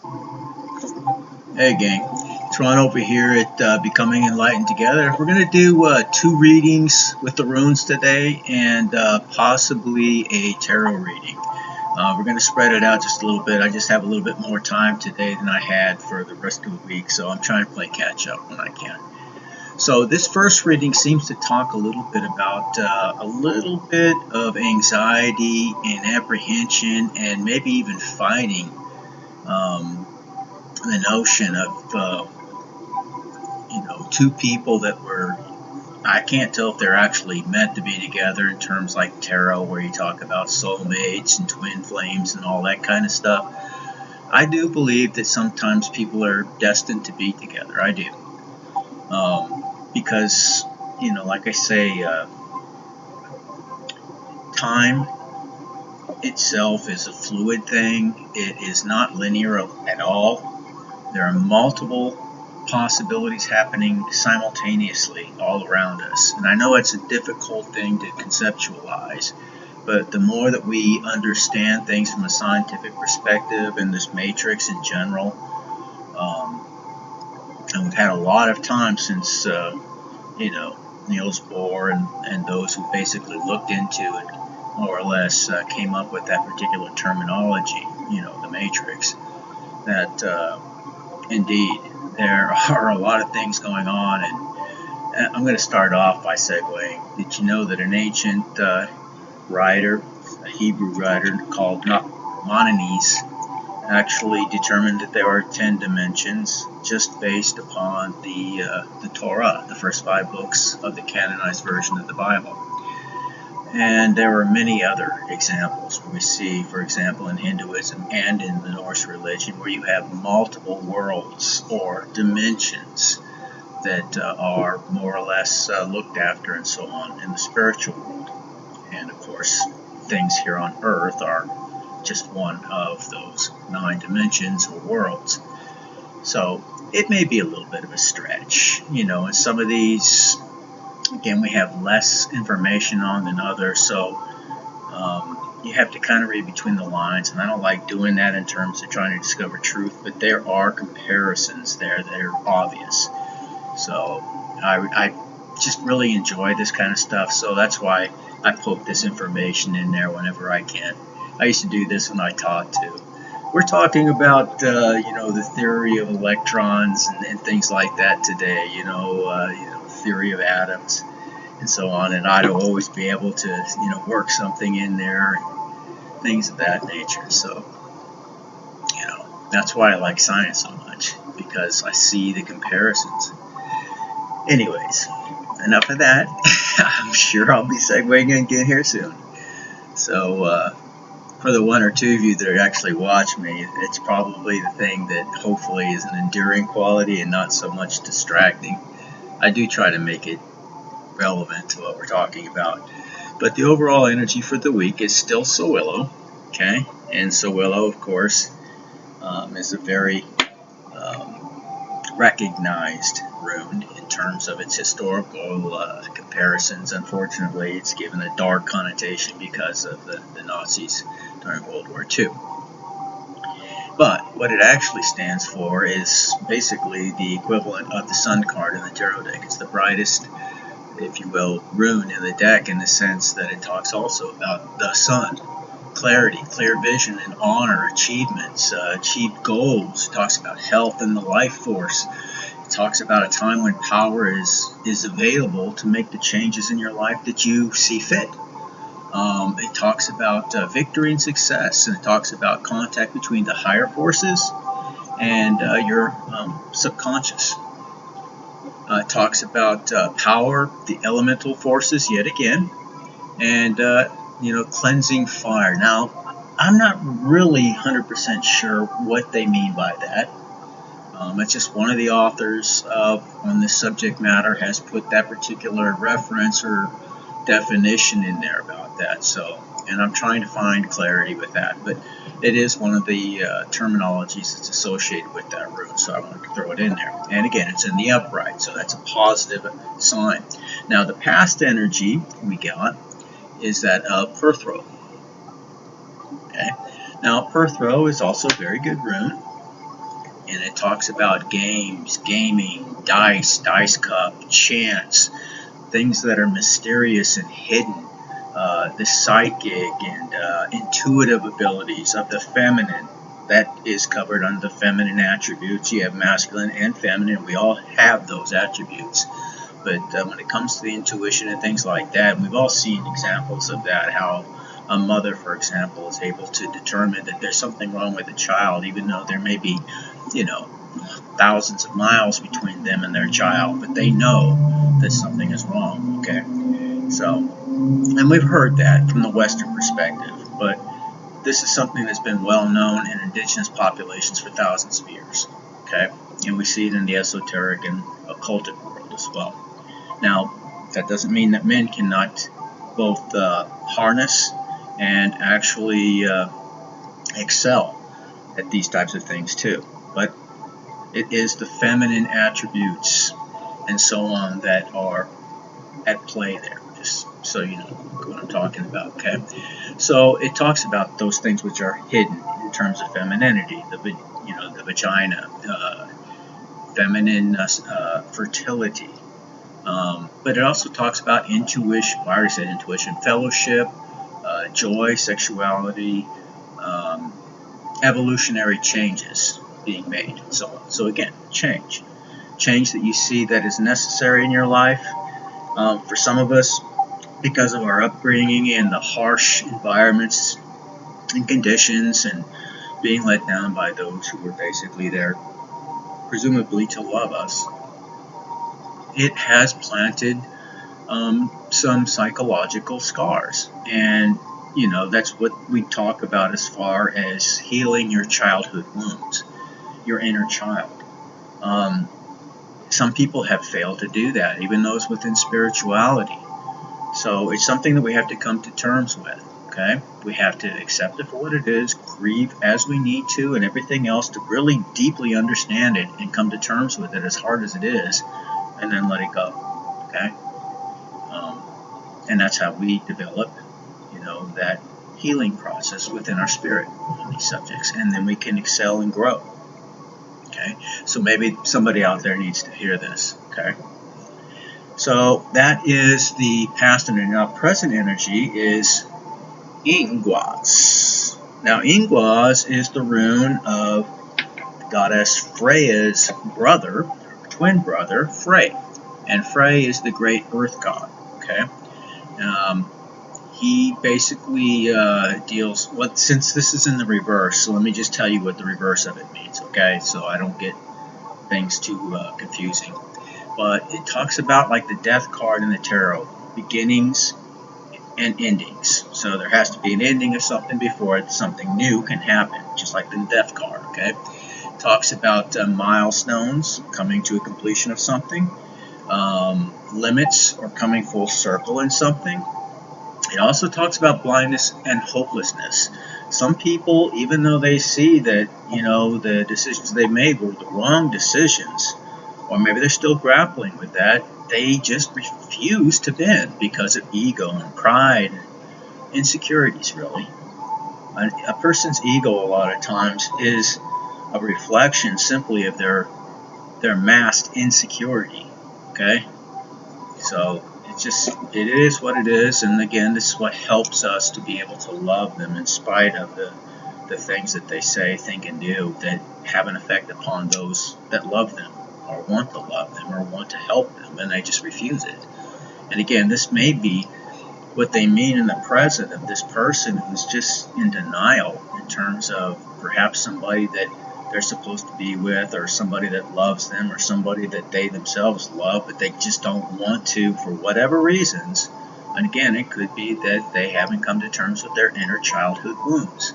Hey gang, it's Ron over here at Becoming Enlightened Together. We're going to do two readings with the runes today and possibly a tarot reading. We're going to spread it out just a little bit. I just have a little bit more time today than I had for the rest of the week, so I'm trying to play catch up when I can. So this first reading seems to talk a little bit about a little bit of anxiety and apprehension and maybe even fighting. The notion of two people that were, I can't tell if they're actually meant to be together in terms like tarot, where you talk about soulmates and twin flames and all that kind of stuff. I do believe that sometimes people are destined to be together. I do, because like I say, time itself is a fluid thing. It is not linear at all. There are multiple possibilities happening simultaneously all around us. And I know it's a difficult thing to conceptualize, but the more that we understand things from a scientific perspective and this matrix in general, and we've had a lot of time since, Niels Bohr and those who basically looked into it, more or less, came up with that particular terminology, the matrix, that indeed, there are a lot of things going on, and I'm going to start off by segueing. Did you know that an ancient writer, a Hebrew writer called Maimonides, actually determined that there are 10 dimensions just based upon the Torah, the first 5 books of the canonized version of the Bible? And there are many other examples where we see, for example, in Hinduism and in the Norse religion, where you have multiple worlds or dimensions that are more or less looked after and so on in the spiritual world. And of course, things here on earth are just one of those 9 dimensions or worlds. So it may be a little bit of a stretch, and some of these, again, we have less information on than others, so you have to kind of read between the lines, and I don't like doing that in terms of trying to discover truth, but there are comparisons there that are obvious. So I just really enjoy this kind of stuff, so that's why I poke this information in there whenever I can. I used to do this when I taught too. We're talking about the theory of electrons and things like that today, theory of atoms and so on, and I'd always be able to work something in there and things of that nature. So that's why I like science so much, because I see the comparisons. Anyways, enough of that. I'm sure I'll be segueing again here soon. So for the 1 or 2 of you that actually watch me, it's probably the thing that hopefully is an enduring quality and not so much distracting. I do try to make it relevant to what we're talking about. But the overall energy for the week is still Sowillo, okay? And Sowillo, of course, is a very recognized rune in terms of its historical comparisons. Unfortunately, it's given a dark connotation because of the Nazis during World War II. But what it actually stands for is basically the equivalent of the sun card in the tarot deck. It's the brightest, if you will, rune in the deck, in the sense that it talks also about the sun, clarity, clear vision, and honor, achievements, achieved goals. It talks about health and the life force. It talks about a time when power is available to make the changes in your life that you see fit. It talks about victory and success, and it talks about contact between the higher forces and your subconscious. It talks about power, the elemental forces, yet again, and cleansing fire. Now, I'm not really 100% sure what they mean by that. It's just one of the authors on this subject matter has put that particular reference or definition in there about that. So, and I'm trying to find clarity with that, but it is one of the terminologies that's associated with that rune, so I wanted to throw it in there. And again, it's in the upright, so that's a positive sign. Now, the past energy we got is that of Perthro. Okay. Now, Perthro is also a very good rune. and it talks about games, gaming, dice cup, chance, things that are mysterious and hidden, the psychic and intuitive abilities of the feminine. That is covered under the feminine attributes. You have masculine and feminine. We all have those attributes. But when it comes to the intuition and things like that, we've all seen examples of that, how a mother, for example, is able to determine that there's something wrong with a child, even though there may be, thousands of miles between them and their child, but they know that something is wrong, okay? So, and we've heard that from the Western perspective, but this is something that's been well known in indigenous populations for thousands of years, okay? And we see it in the esoteric and occultic world as well. Now, that doesn't mean that men cannot both harness and actually excel at these types of things too. But it is the feminine attributes and so on that are at play there, just so you know what I'm talking about, okay? So it talks about those things which are hidden in terms of femininity, the vagina, feminine fertility. But it also talks about intuition. I already said intuition, fellowship, joy, sexuality, evolutionary changes being made, and so on. So again, change that you see that is necessary in your life. For some of us, because of our upbringing and the harsh environments and conditions, and being let down by those who were basically there, presumably to love us, it has planted some psychological scars. And that's what we talk about as far as healing your childhood wounds, your inner child. Some people have failed to do that, even those within spirituality. So it's something that we have to come to terms with, okay? We have to accept it for what it is, grieve as we need to, and everything else to really deeply understand it and come to terms with it, as hard as it is, and then let it go, okay? And that's how we develop, that healing process within our spirit on these subjects, and then we can excel and grow. Okay, so maybe somebody out there needs to hear this. Okay, so that is the past energy. Now, present energy is Ingwas. Now, Ingwas is the rune of goddess Freya's brother, twin brother, Frey, and Frey is the great earth god. Okay. He basically deals with, since this is in the reverse, so let me just tell you what the reverse of it means, okay, so I don't get things too confusing. But it talks about, like the death card in the tarot, beginnings and endings. So there has to be an ending of something before it, something new can happen, just like the death card, okay? It talks about milestones, coming to a completion of something, limits or coming full circle in something. It also talks about blindness and hopelessness. Some people, even though they see that, the decisions they made were the wrong decisions, or maybe they're still grappling with that, they just refuse to bend because of ego and pride and insecurities, really. A person's ego, a lot of times, is a reflection simply of their masked insecurity, okay? So it is what it is, and again, this is what helps us to be able to love them in spite of the things that they say, think, and do that have an effect upon those that love them, or want to love them, or want to help them, and they just refuse it. And again, this may be what they mean in the present of this person who's just in denial in terms of perhaps somebody that they're supposed to be with, or somebody that loves them, or somebody that they themselves love, but they just don't want to for whatever reasons. And again, it could be that they haven't come to terms with their inner childhood wounds.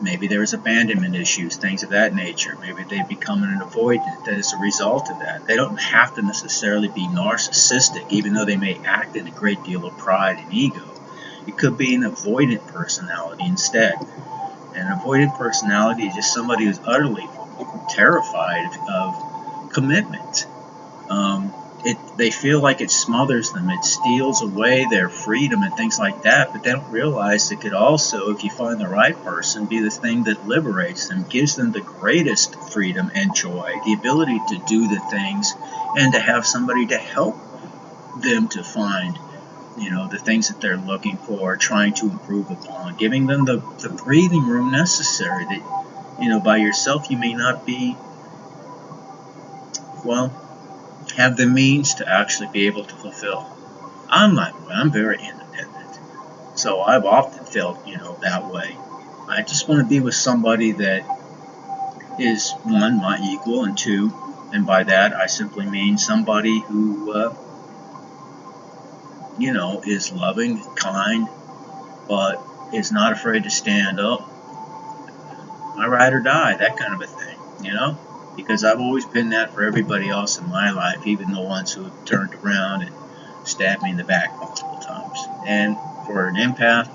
Maybe there's abandonment issues, things of that nature. Maybe they become an avoidant that is a result of that. They don't have to necessarily be narcissistic, even though they may act in a great deal of pride and ego. It could be an avoidant personality instead. An avoidant personality is just somebody who's utterly terrified of commitment. they feel like it smothers them, it steals away their freedom and things like that, but they don't realize it could also, if you find the right person, be the thing that liberates them, gives them the greatest freedom and joy, the ability to do the things and to have somebody to help them to find, the things that they're looking for, trying to improve upon, giving them the breathing room necessary that, by yourself you may not be, have the means to actually be able to fulfill. I'm very independent, so I've often felt, that way. I just want to be with somebody that is, one, my equal, and two, and by that I simply mean somebody who, is loving, kind, but is not afraid to stand up. I ride or die, that kind of a thing, because I've always been that for everybody else in my life, even the ones who have turned around and stabbed me in the back multiple times. And for an empath,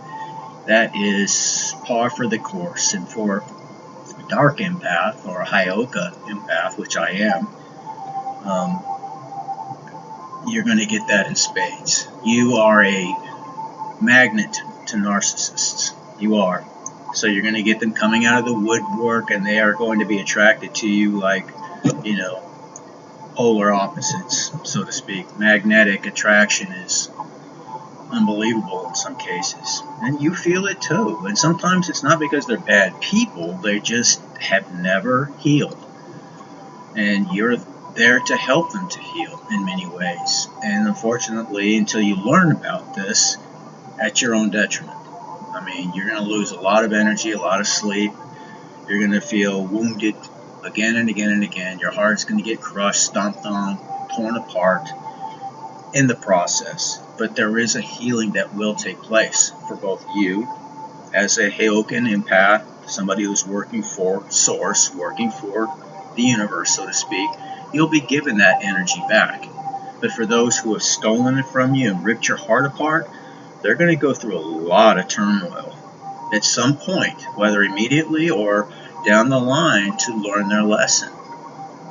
that is par for the course. And for a dark empath or a Hyoka empath, which I am, you're going to get that in spades. You are a magnet to narcissists. You are. So you're going to get them coming out of the woodwork, and they are going to be attracted to you like, polar opposites, so to speak. Magnetic attraction is unbelievable in some cases. And you feel it too. And sometimes it's not because they're bad people, they just have never healed. And you're there to help them to heal in many ways. And unfortunately, until you learn about this, at your own detriment. I mean, you're going to lose a lot of energy, a lot of sleep. You're going to feel wounded again and again and again. Your heart's going to get crushed, stomped on, torn apart in the process. But there is a healing that will take place for both you as a Hyokan empath, somebody who's working for Source, working for the universe, so to speak. You'll be given that energy back. But for those who have stolen it from you and ripped your heart apart, they're going to go through a lot of turmoil at some point, whether immediately or down the line, to learn their lesson.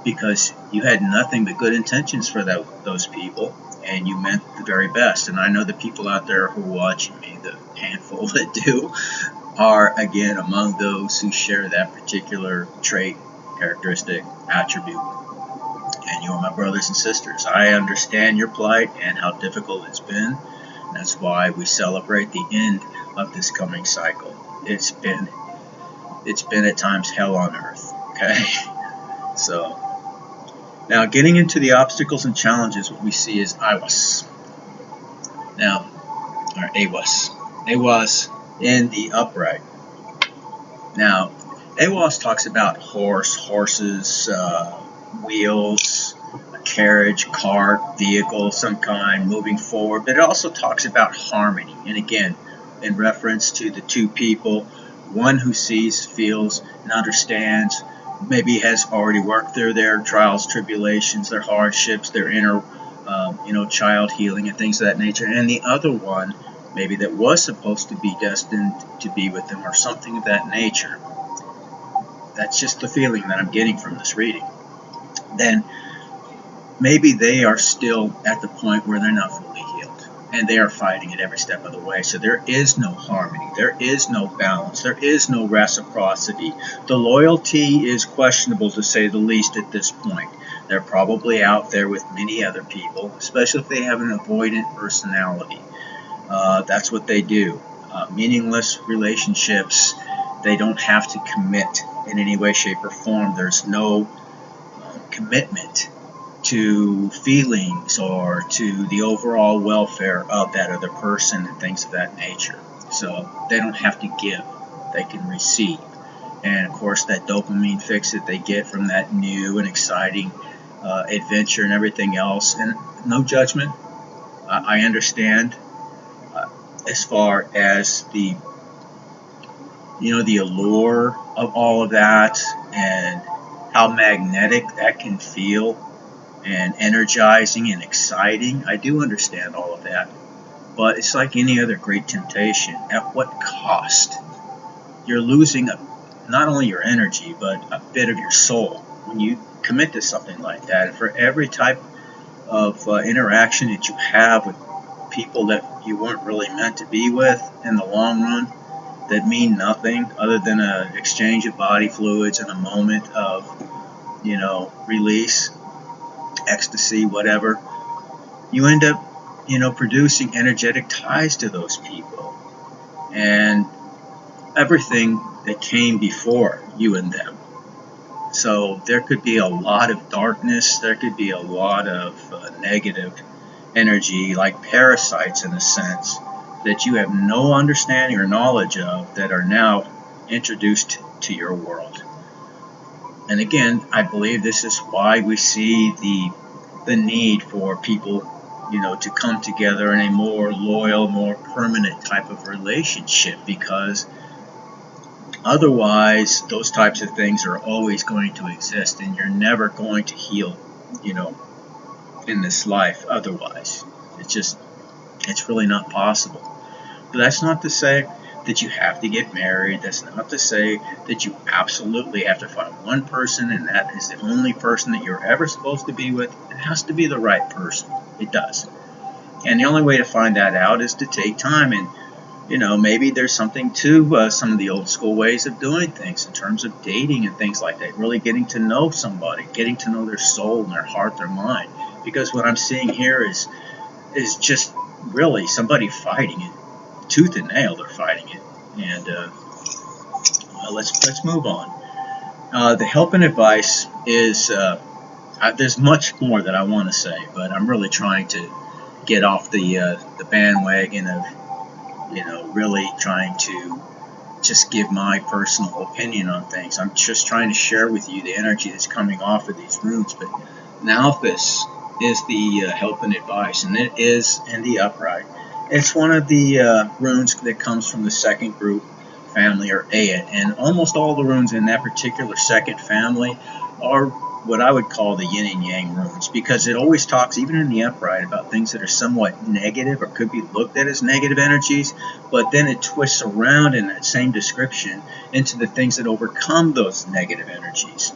Because you had nothing but good intentions for those people, and you meant the very best. And I know the people out there who are watching me, the handful that do, are, again, among those who share that particular trait, characteristic, attribute. And you are my brothers and sisters. I understand your plight and how difficult it's been. That's why we celebrate the end of this coming cycle. It's been at times hell on earth, okay? So, now getting into the obstacles and challenges, what we see is Aiwas. Now, or Awas. Awas in the upright. Now, Awas talks about horses, wheels, carriage, cart, vehicle, some kind, moving forward, but it also talks about harmony. And again, in reference to the two people, one who sees, feels, and understands, maybe has already worked through their trials, tribulations, their hardships, their inner, child healing and things of that nature, and the other one, maybe that was supposed to be destined to be with them or something of that nature. That's just the feeling that I'm getting from this reading. Then maybe they are still at the point where they're not fully healed, and they are fighting it every step of the way. So there is no harmony, there is no balance, there is no reciprocity. The loyalty is questionable, to say the least, at this point. They're probably out there with many other people, especially if they have an avoidant personality. That's what they do. Meaningless relationships, they don't have to commit in any way, shape, or form. There's no commitment to feelings or to the overall welfare of that other person and things of that nature. So they don't have to give, they can receive. And of course, that dopamine fix that they get from that new and exciting adventure and everything else. And no judgment. I understand as far as the allure of all of that and how magnetic that can feel and energizing and exciting. I do understand all of that. But it's like any other great temptation. At what cost? You're losing not only your energy, but a bit of your soul when you commit to something like that. And for every type of interaction that you have with people that you weren't really meant to be with in the long run, that mean nothing other than an exchange of body fluids and a moment of, release, ecstasy, whatever, you end up, producing energetic ties to those people and everything that came before you and them. So there could be a lot of darkness, there could be a lot of negative energy, like parasites in a sense, that you have no understanding or knowledge of, that are now introduced to your world. And again, I believe this is why we see the need for people, to come together in a more loyal, more permanent type of relationship, because otherwise those types of things are always going to exist, and you're never going to heal, in this life otherwise. It's really not possible. But that's not to say that you have to get married. That's not to say that you absolutely have to find one person and that is the only person that you're ever supposed to be with. It has to be the right person. It does. And the only way to find that out is to take time, and maybe there's something to some of the old school ways of doing things in terms of dating and things like that, really getting to know somebody, getting to know their soul and their heart, their mind. Because what I'm seeing here is just really somebody fighting it, tooth and nail. They're fighting it, and let's move on. The help and advice is there's much more that I want to say, but I'm really trying to get off the bandwagon of really trying to just give my personal opinion on things. I'm just trying to share with you the energy that's coming off of these runes. But now this is the help and advice, and it is in the upright. It's one of the runes that comes from the second group family, or Ayat, and almost all the runes in that particular second family are what I would call the yin and yang runes, because it always talks, even in the upright, about things that are somewhat negative or could be looked at as negative energies, but then it twists around in that same description into the things that overcome those negative energies.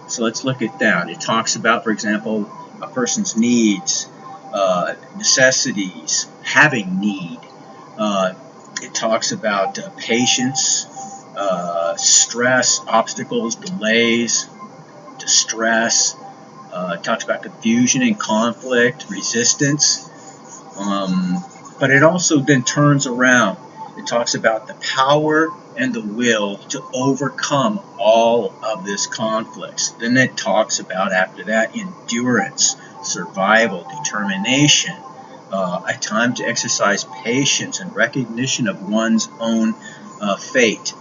So let's look at that. It talks about, for example, a person's needs, necessities, having need. It talks about patience, stress, obstacles, delays, distress. It talks about confusion and conflict, resistance. But it also then turns around. It talks about the power and the will to overcome all of this conflicts. Then it talks about, after that, endurance, survival, determination, a time to exercise patience and recognition of one's own fate.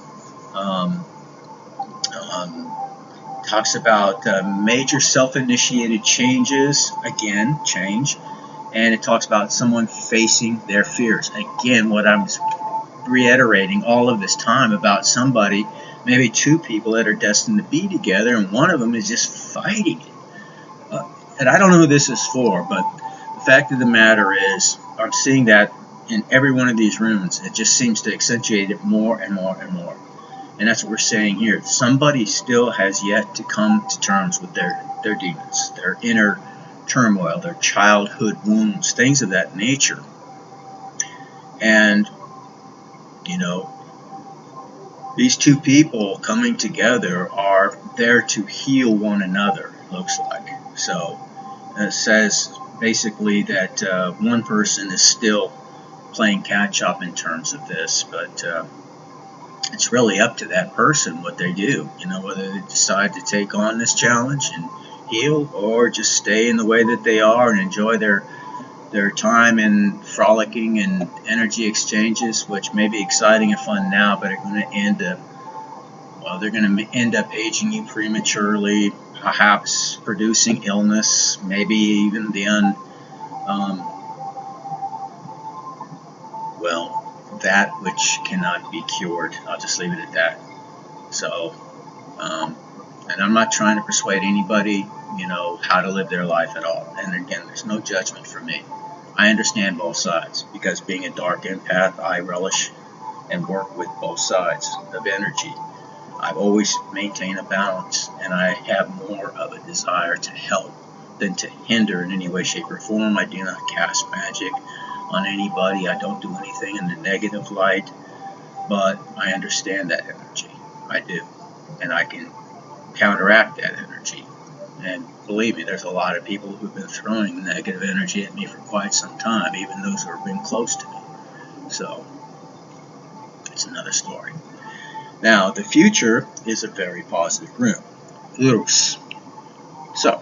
Talks about major self-initiated changes, again, change, and it talks about someone facing their fears. Again, what I'm reiterating all of this time about somebody, maybe two people that are destined to be together, and one of them is just fighting it. And I don't know who this is for, but the fact of the matter is, I'm seeing that in every one of these runes. It just seems to accentuate it more and more and more. And that's what we're saying here. Somebody still has yet to come to terms with their demons, their inner turmoil, their childhood wounds, things of that nature. And, these two people coming together are there to heal one another, it looks like. So it says basically that one person is still playing catch up in terms of this, but it's really up to that person what they do, whether they decide to take on this challenge and heal, or just stay in the way that they are and enjoy their time in frolicking and energy exchanges, which may be exciting and fun now, but are going to end up, they're going to end up aging you prematurely, perhaps producing illness, maybe even that which cannot be cured. I'll just leave it at that. So, and I'm not trying to persuade anybody, how to live their life at all. And again, there's no judgment for me. I understand both sides, because being a dark empath, I relish and work with both sides of energy. I've always maintained a balance, and I have more of a desire to help than to hinder in any way, shape, or form. I do not cast magic on anybody. I don't do anything in the negative light, but I understand that energy. I do. And I can counteract that energy. And believe me, there's a lot of people who've been throwing negative energy at me for quite some time, even those who have been close to me. So, it's another story. Now, the future is a very positive room. Urus. So,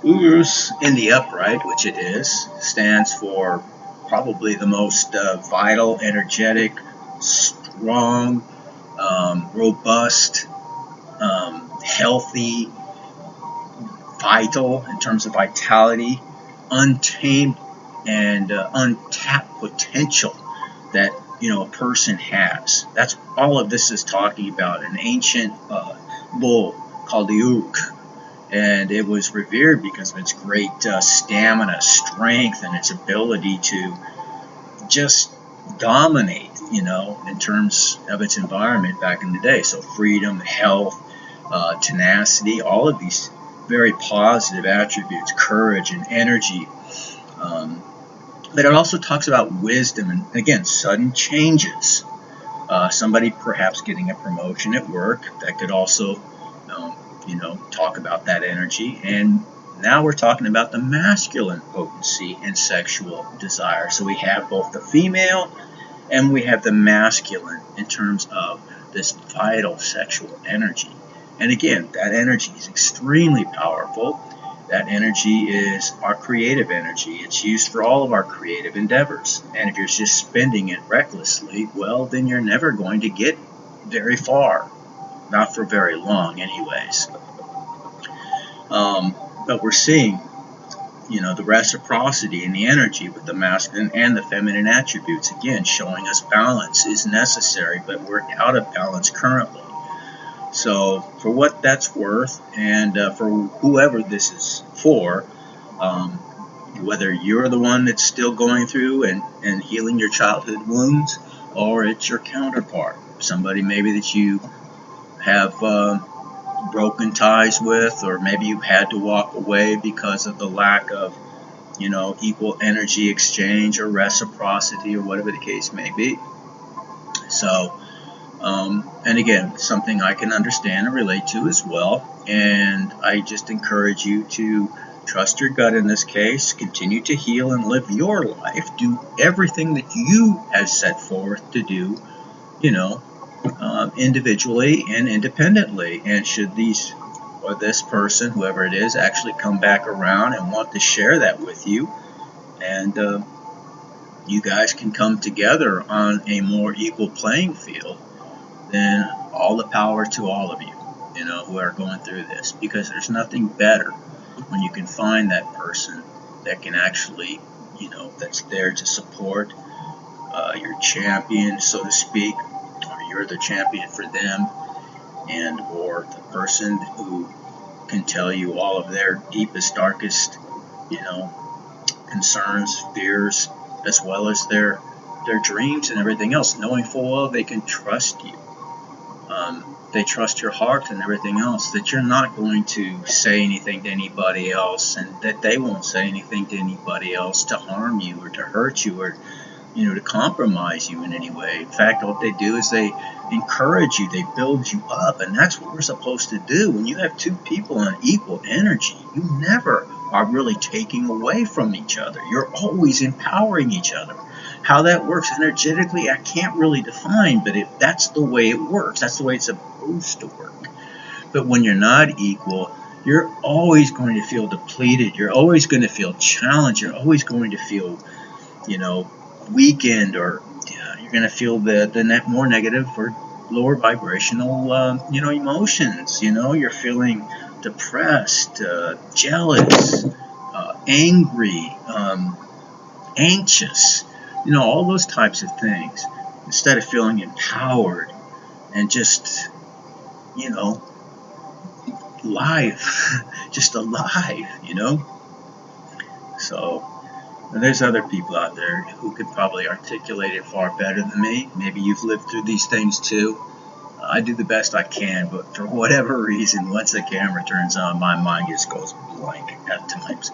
Urus in the upright, which it is, stands for probably the most vital, energetic, strong, robust, healthy, vital in terms of vitality, untamed and untapped potential that a person has. That's all of this is talking about. An ancient bull called the Uruk, and it was revered because of its great stamina, strength, and its ability to just dominate, in terms of its environment back in the day. So freedom, health, tenacity, all of these very positive attributes, courage and energy. But it also talks about wisdom and, again, sudden changes. Somebody perhaps getting a promotion at work, that could also, talk about that energy. And now we're talking about the masculine potency and sexual desire. So we have both the female and we have the masculine in terms of this vital sexual energy. And again, that energy is extremely powerful. That energy is our creative energy. It's used for all of our creative endeavors. And if you're just spending it recklessly, well, then you're never going to get very far. Not for very long, anyways. But we're seeing, the reciprocity in the energy with the masculine and the feminine attributes. Again, showing us balance is necessary, but we're out of balance currently. So for what that's worth, and for whoever this is for, whether you're the one that's still going through and healing your childhood wounds, or it's your counterpart, somebody maybe that you have broken ties with, or maybe you had to walk away because of the lack of, equal energy exchange or reciprocity or whatever the case may be. So, and again, something I can understand and relate to as well. And I just encourage you to trust your gut in this case, continue to heal and live your life, do everything that you have set forth to do, individually and independently. And should these or this person, whoever it is, actually come back around and want to share that with you, and you guys can come together on a more equal playing field, then all the power to all of you, who are going through this, because there's nothing better when you can find that person that can actually, that's there to support your champion, so to speak, or you're the champion for them, and or the person who can tell you all of their deepest, darkest, concerns, fears, as well as their dreams and everything else, knowing full well they can trust you. They trust your heart and everything else, that you're not going to say anything to anybody else, and that they won't say anything to anybody else to harm you or to hurt you or to compromise you in any way. In fact, what they do is they encourage you, they build you up, and that's what we're supposed to do. When you have two people on equal energy, you never are really taking away from each other. You're always empowering each other. How that works energetically, I can't really define, but that's the way it works. That's the way it's supposed to work. But when you're not equal, you're always going to feel depleted. You're always going to feel challenged. You're always going to feel, weakened, or you're going to feel the more negative or lower vibrational, emotions. You're feeling depressed, jealous, angry, anxious, all those types of things, instead of feeling empowered and just, live, just alive, So there's other people out there who could probably articulate it far better than me. Maybe you've lived through these things too. I do the best I can, but for whatever reason, once the camera turns on, my mind just goes blank at times.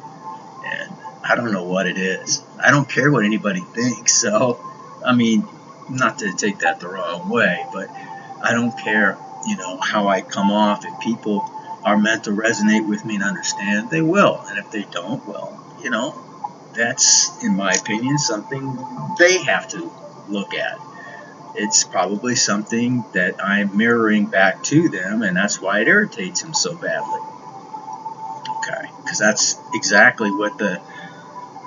And I don't know what it is. I don't care what anybody thinks. So, I mean, not to take that the wrong way, but I don't care, how I come off. If people are meant to resonate with me and understand, they will. And if they don't, well, that's, in my opinion, something they have to look at. It's probably something that I'm mirroring back to them, and that's why it irritates them so badly. Okay, because that's exactly what the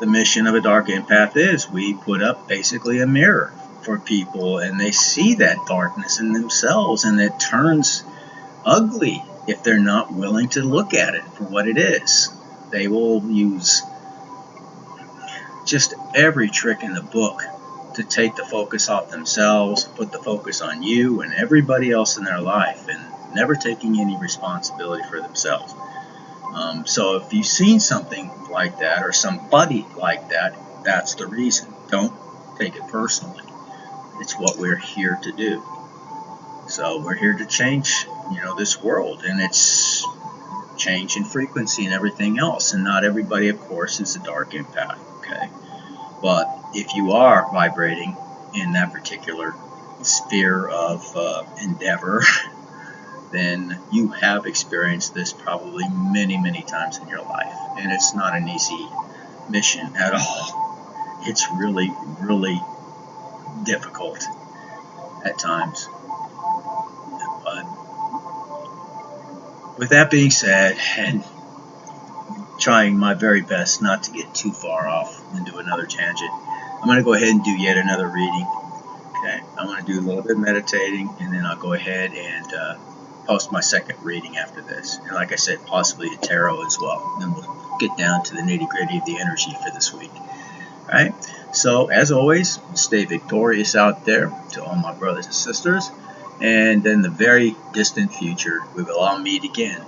mission of a dark empath is. We put up basically a mirror for people, and they see that darkness in themselves, and it turns ugly if they're not willing to look at it for what it is. They will use just every trick in the book to take the focus off themselves, put the focus on you and everybody else in their life, and never taking any responsibility for themselves. So if you've seen something like that or somebody like that, that's the reason. Don't take it personally. It's what we're here to do. So we're here to change, this world, and it's change in frequency and everything else. And not everybody, of course, is a dark empath. Okay, but if you are vibrating in that particular sphere of endeavor, then you have experienced this probably many, many times in your life. And it's not an easy mission at all. It's really, really difficult at times. But with that being said, and trying my very best not to get too far off into another tangent, I'm going to go ahead and do yet another reading. Okay, I'm going to do a little bit of meditating, and then I'll go ahead and post my second reading after this. And like I said, possibly a tarot as well. And then we'll get down to the nitty-gritty of the energy for this week. All right, so as always, stay victorious out there to all my brothers and sisters. And in the very distant future, we will all meet again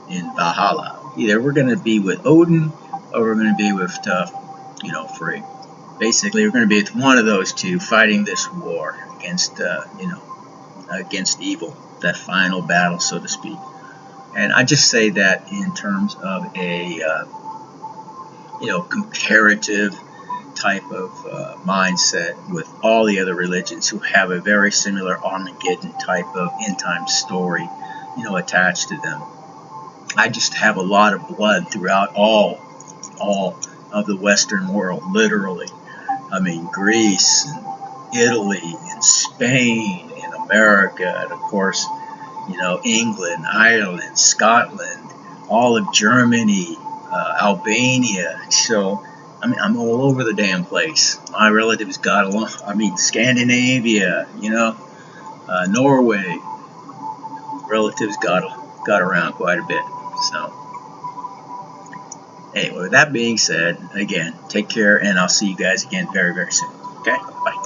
in Valhalla. Either we're going to be with Odin, or we're going to be with, Frey. Basically, we're going to be with one of those two, fighting this war against, against evil, that final battle, so to speak. And I just say that in terms of a, comparative type of mindset with all the other religions who have a very similar Armageddon type of end time story, attached to them. I just have a lot of blood throughout all of the Western world, literally. I mean, Greece, and Italy, and Spain, and America, and of course, England, Ireland, Scotland, all of Germany, Albania. So, I'm all over the damn place. My relatives got along. Scandinavia, Norway. Relatives got around quite a bit. So, anyway, with that being said, again, take care, and I'll see you guys again very, very soon. Okay? Bye.